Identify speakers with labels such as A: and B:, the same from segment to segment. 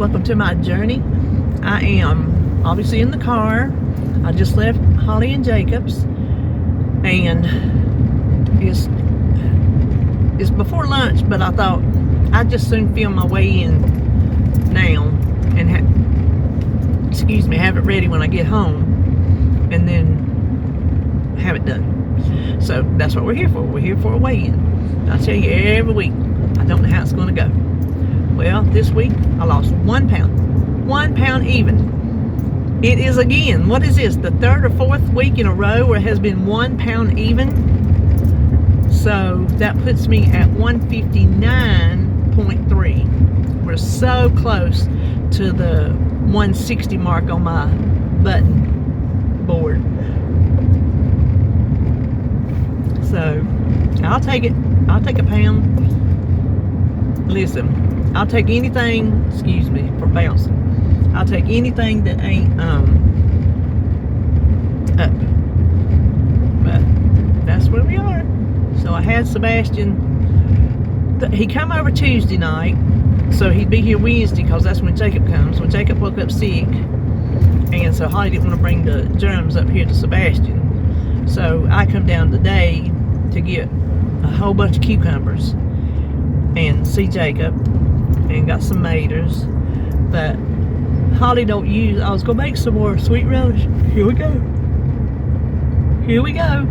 A: welcome to my journey. I am obviously in the car. I just left Holly and Jacob's, and it's before lunch, but I thought I'd just soon film my way in now and have it ready when I get home, and then have it done. So that's what we're here for. We're here for a weigh-in. I tell you every week, I don't know how it's going to go. Well, this week I lost 1 pound. 1 pound even. It is again, what is this, the third or fourth week in a row where it has been 1 pound even? So that puts me at 159.3. We're so close to the 160 mark on my button board. So I'll take it. I'll take a pound. Listen, I'll take anything, excuse me for bouncing, I'll take anything that ain't up. But that's where we are. So I had Sebastian, he come over Tuesday night, so he'd be here Wednesday because that's when Jacob comes. When Jacob woke up sick, and so Holly didn't want to bring the germs up here to Sebastian, so I come down today to get a whole bunch of cucumbers and see Jacob, and got some maters. But Holly don't use, I was gonna make some more sweet relish. Here we go. Here we go.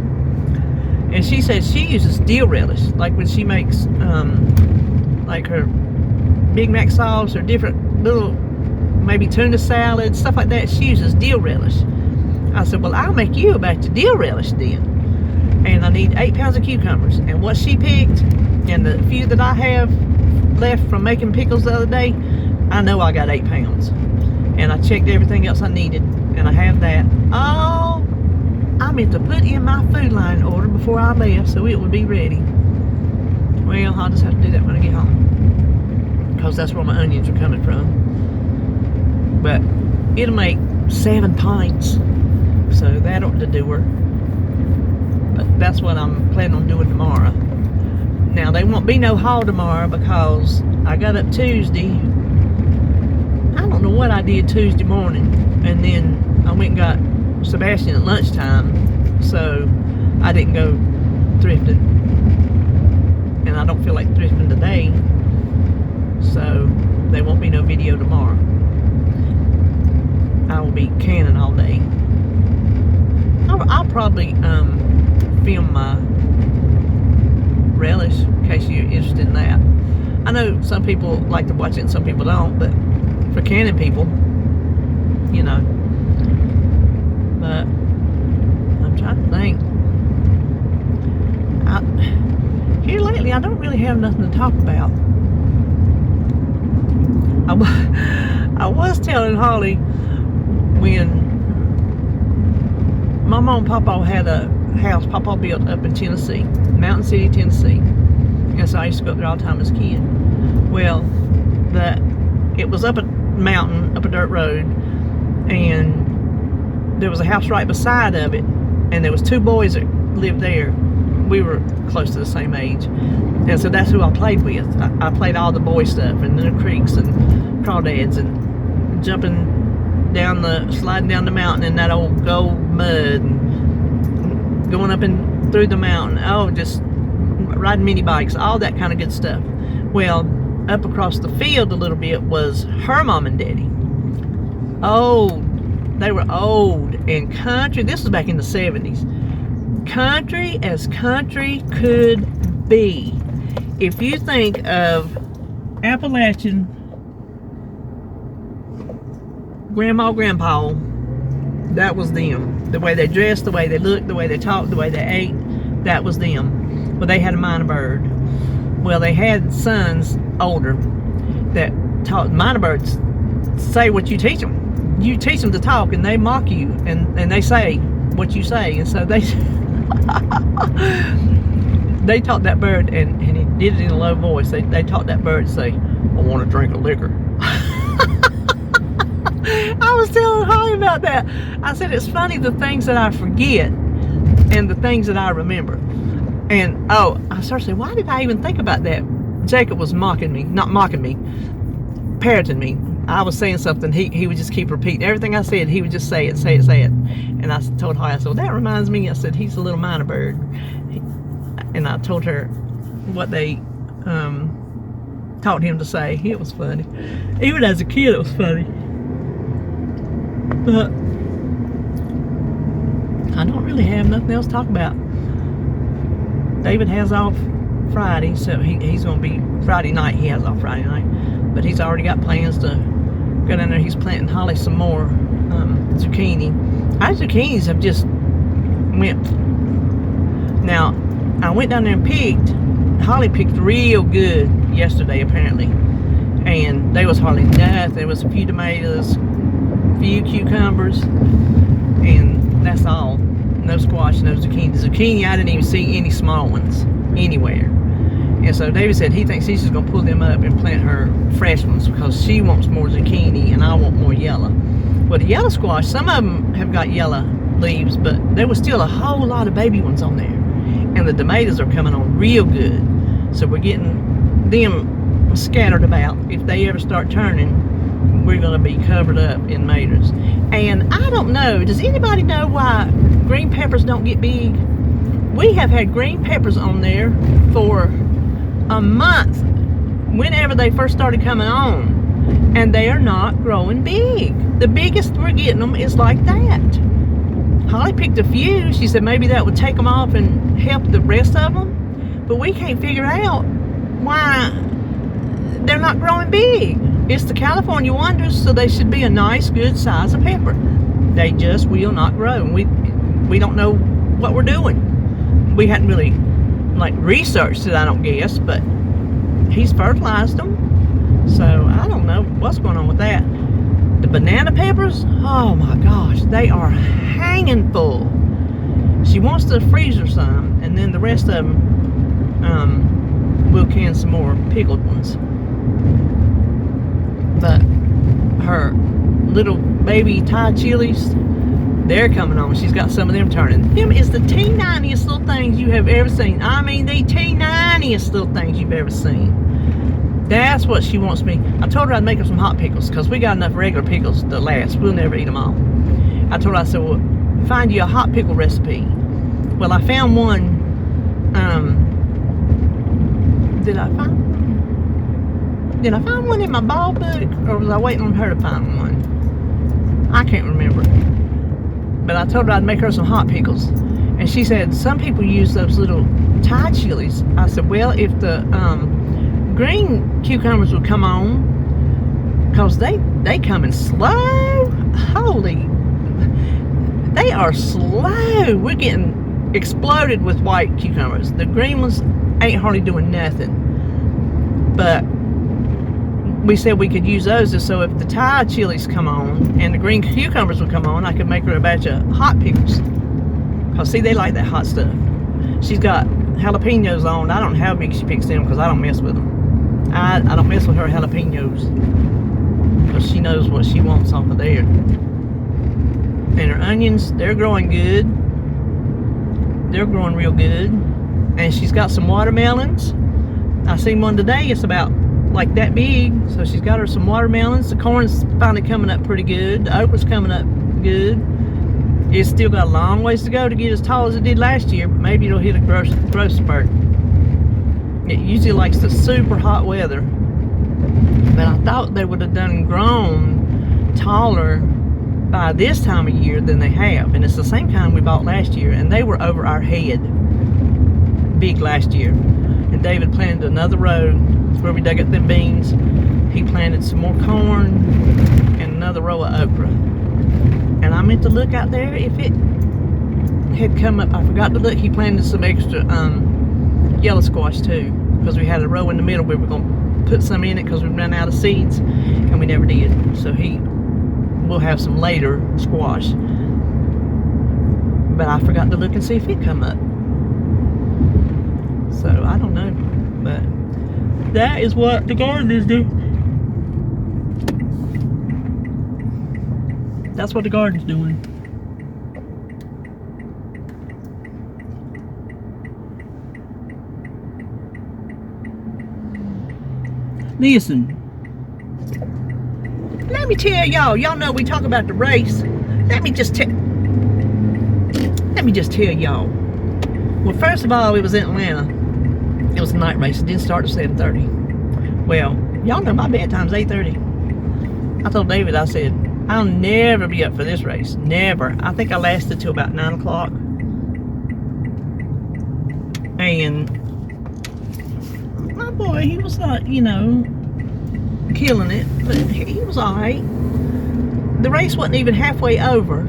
A: And she says she uses dill relish, like when she makes like her Big Mac sauce or different little, maybe tuna salad, stuff like that. She uses dill relish. I said, well, I'll make you a batch of dill relish then. And I need 8 pounds of cucumbers. And what she picked, and the few that I have left from making pickles the other day, I know I got 8 pounds. And I checked everything else I needed, and I have that. Oh, I meant to put in my Food Line order before I left so it would be ready. Well, I'll just have to do that when I get home, because that's where my onions are coming from. But it'll make 7 pints, so that ought to do her. But that's what I'm planning on doing tomorrow. Now, there won't be no haul tomorrow because I got up Tuesday. I don't know what I did Tuesday morning, and then I went and got Sebastian at lunchtime, so I didn't go thrifting, and I don't feel like thrifting today, so there won't be no video tomorrow. I will be canning all day. I'll probably film my relish in case you're interested in that. I know some people like to watch it and some people don't, but for canning people, you know. But I'm trying to think. Here lately I don't really have nothing to talk about. I was telling Holly when my mom and Papa had a house Papa built up in Tennessee, Mountain City, Tennessee. And so I used to go up there all the time as a kid. Well, it was up a mountain, up a dirt road, and there was a house right beside of it, and there was 2 boys that lived there. We were close to the same age, and so that's who I played with. I played all the boy stuff, and the creeks and crawdads, and sliding down the mountain in that old gold mud, and going up and through the mountain. Oh, just riding mini bikes, all that kind of good stuff. Well, up across the field a little bit was her mom and daddy. Oh, they were old and country. This was back in the 70s. Country as country could be. If you think of Appalachian grandma, grandpa, that was them. The way they dressed, the way they looked, the way they talked, the way they ate, that was them. Well, they had a minor bird. Well, they had sons older that taught minor birds. Say what you teach them. You teach them to talk, and they mock you, and they say what you say, and so they they taught that bird, and he did it in a low voice. They taught that bird to say, "I want to drink a liquor." I was telling Holly about that. I said it's funny the things that I forget and the things that I remember. And oh, I started saying, why did I even think about that? Jacob was mocking me, not mocking me, parroting me. I was saying something, he would just keep repeating everything I said. He would just say it, say it, say it. And I told Holly, I said, well, that reminds me. I said, he's a little minor bird. And I told her what they taught him to say. It was funny. Even as a kid, it was funny. But I don't really have nothing else to talk about. David has off Friday, so he's going to be Friday night. He has off Friday night, but he's already got plans to go down there. He's planting Holly some more zucchini. Our zucchinis have just went. Now, I went down there and picked. Holly picked real good yesterday, apparently, and there was hardly nothing. There was a few tomatoes, a few cucumbers, and that's all. No squash, no zucchini. The zucchini, I didn't even see any small ones anywhere. And so David said he thinks he's just going to pull them up and plant her fresh ones because she wants more zucchini and I want more yellow. Well, the yellow squash, some of them have got yellow leaves, but there was still a whole lot of baby ones on there. And the tomatoes are coming on real good. So we're getting them scattered about. If they ever start turning, we're going to be covered up in tomatoes. And I don't know, does anybody know why green peppers don't get big? We have had green peppers on there for a month whenever they first started coming on, and they are not growing big. The biggest we're getting them is like that. Holly picked a few. She said maybe that would take them off and help the rest of them, but we can't figure out why they're not growing big. It's the California wonders, so they should be a nice good size of pepper. They just will not grow, and we don't know what we're doing. We hadn't really researched it, I don't guess, but he's fertilized them, so I don't know what's going on with that. The banana peppers, oh my gosh, they are hanging full. She wants to freeze her some, and then the rest of them we'll can some more pickled ones. But her little baby Thai chilies, they're coming on. She's got some of them turning. Them is the teeniest little things you have ever seen. I mean, the teeniest little things you've ever seen. That's what she wants me. I told her I'd make her some hot pickles because we got enough regular pickles to last. We'll never eat them all. I told her, I said, well, find you a hot pickle recipe. Well, I found one. Did I find one in my ball book, or was I waiting on her to find one? I can't remember. But I told her I'd make her some hot pickles. And she said, some people use those little Thai chilies. I said, well, if the green cucumbers would come on, because they coming slow. Holy, they are slow. We're getting exploded with white cucumbers. The green ones ain't hardly doing nothing. But we said we could use those just so if the Thai chilies come on and the green cucumbers would come on, I could make her a batch of hot pickles. Because, see, they like that hot stuff. She's got jalapenos on. I don't know how big she picks them because I don't mess with them. I don't mess with her jalapenos because she knows what she wants off of there. And her onions, they're growing good. They're growing real good. And she's got some watermelons. I seen one today. It's about like that big. So she's got her some watermelons. The corn's finally coming up pretty good. The okra's coming up good. It's still got a long ways to go to get as tall as it did last year, but maybe it'll hit a growth spurt. It usually likes the super hot weather. But I thought they would have done grown taller by this time of year than they have. And it's the same kind we bought last year, and they were over our head big last year. And David planted another row where we dug up them beans. He planted some more corn and another row of okra. And I meant to look out there if it had come up. I forgot to look. He planted some extra yellow squash too, because we had a row in the middle. We were going to put some in it because we ran out of seeds, and we never did. So we'll have some later squash. But I forgot to look and see if it come up. So I don't know, but that is what the garden is doing. That's what the garden's doing. Listen. let me tell y'all know we talk about the race. Let me just tell y'all. Well, first of all, it was in Atlanta. It was a night race. It didn't start at 7:30. Well, y'all know my bedtime's 8:30. I told David, I said, I'll never be up for this race. Never. I think I lasted till about 9 o'clock. And my boy, he was not, killing it, but he was alright. The race wasn't even halfway over.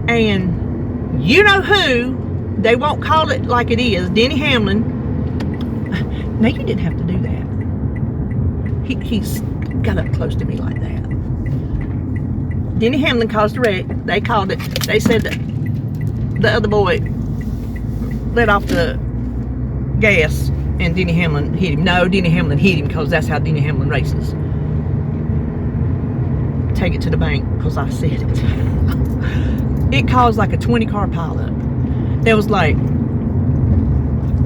A: And you know who, they won't call it like it is, Denny Hamlin. Now, you didn't have to do that. He's got up close to me like that. Denny Hamlin caused the wreck. They called it. They said that the other boy let off the gas and Denny Hamlin hit him. No, Denny Hamlin hit him because that's how Denny Hamlin races. Take it to the bank because I said it. It caused like a 20-car pileup. There was like,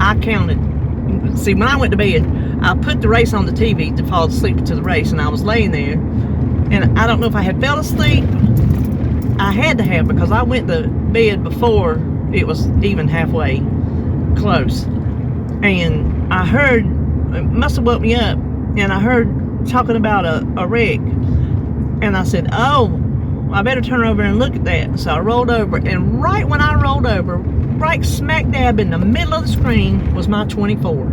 A: I counted. See, when I went to bed, I put the race on the TV to fall asleep to the race, and I was laying there, and I don't know if I had fell asleep. I had to have, because I went to bed before it was even halfway close, and I heard, it must have woke me up, and I heard talking about a wreck, and I said, oh, I better turn over and look at that. So I rolled over, and right when I rolled over, right smack dab in the middle of the screen was my 24.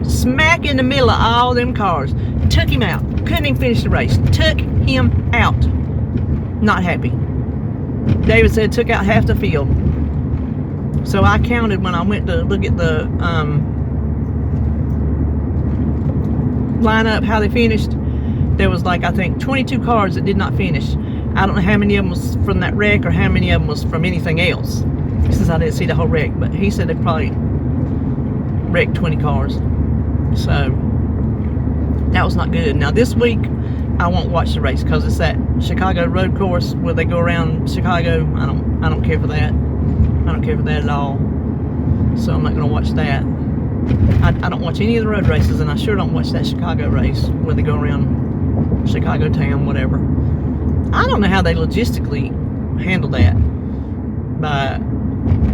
A: Smack in the middle of all them cars. Took him out. Couldn't even finish the race. Took him out. Not happy. David said took out half the field. So I counted when I went to look at the lineup, how they finished. There was like, I think, 22 cars that did not finish. I don't know how many of them was from that wreck or how many of them was from anything else, since I didn't see the whole wreck. But he said they probably wrecked 20 cars. So that was not good. Now this week I won't watch the race because it's that Chicago road course where they go around Chicago. I don't care for that. I don't care for that at all. So I'm not going to watch that. I don't watch any of the road races, and I sure don't watch that Chicago race where they go around Chicago town, whatever. I don't know how they logistically handle that by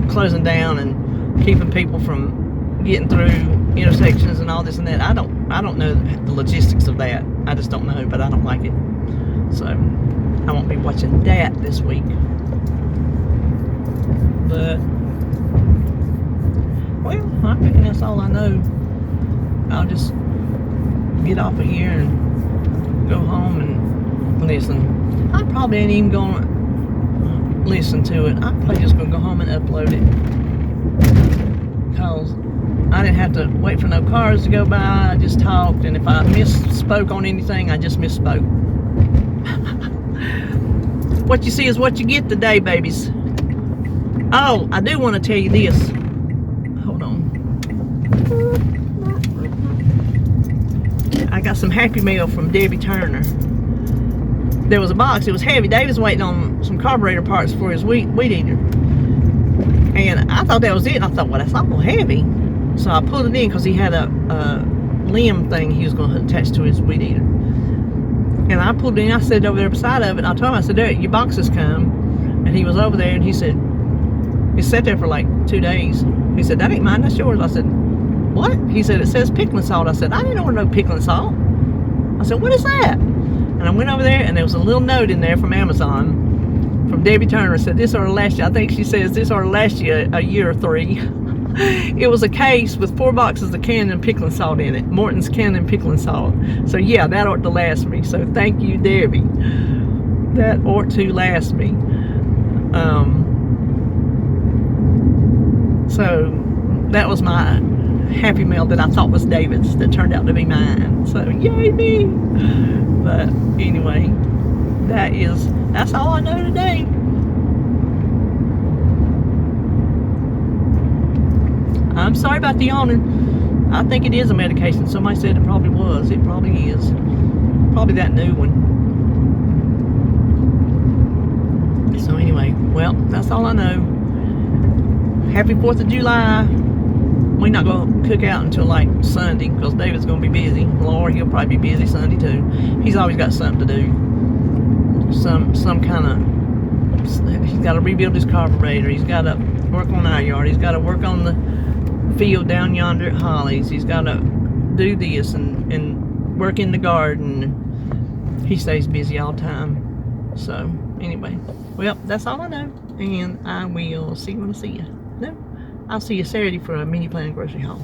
A: closing down and keeping people from getting through intersections and all this and that. I don't know the logistics of that. I just don't know, but I don't like it. So I won't be watching that this week. But well, I reckon that's all I know. I'll just get off of here and go home and listen. I probably ain't even gonna listen to it. I'm probably just gonna go home and upload it, because I didn't have to wait for no cars to go by. I just talked, and if I misspoke on anything, I just misspoke. What you see is what you get today, babies. Oh, I do want to tell you this. Hold on. I got some Happy Meal from Debbie Turner. There was a box. It was heavy. David's waiting on some carburetor parts for his weed eater. And I thought that was it. And I thought, well, that's awful heavy. So I pulled it in because he had a limb thing he was going to attach to his weed eater. And I pulled it in. I sat over there beside of it. And I told him, I said, there, your box has come. And he was over there, and he said, it sat there for like 2 days. He said, that ain't mine, that's yours. I said, what? He said, it says pickling salt. I said, I didn't know no pickling salt. I said, what is that? And I went over there, and there was a little note in there from Amazon, from Debbie Turner. Said, this ought to last you. I think she says, this ought to last you a year or 3. It was a case with 4 boxes of Cannon pickling salt in it. Morton's Cannon pickling salt. So yeah, that ought to last me. So thank you, Debbie. That ought to last me. So that was my Happy Meal that I thought was David's that turned out to be mine. So yay me. But anyway, that's all I know today. I'm sorry about the yawning. I think it is a medication. Somebody said it probably was. It probably is. Probably that new one. So anyway, well, that's all I know. Happy 4th of July. We're not going to cook out until like Sunday because David's going to be busy. Lord, he'll probably be busy Sunday too. He's always got something to do. some kind of. He's got to rebuild his carburetor. He's got to work on our yard. He's got to work on the field down yonder at Holly's. He's got to do this and work in the garden. He stays busy all the time. So anyway, well, that's all I know, and I will see you when I see you. No, I'll see you Saturday for a mini plan grocery haul.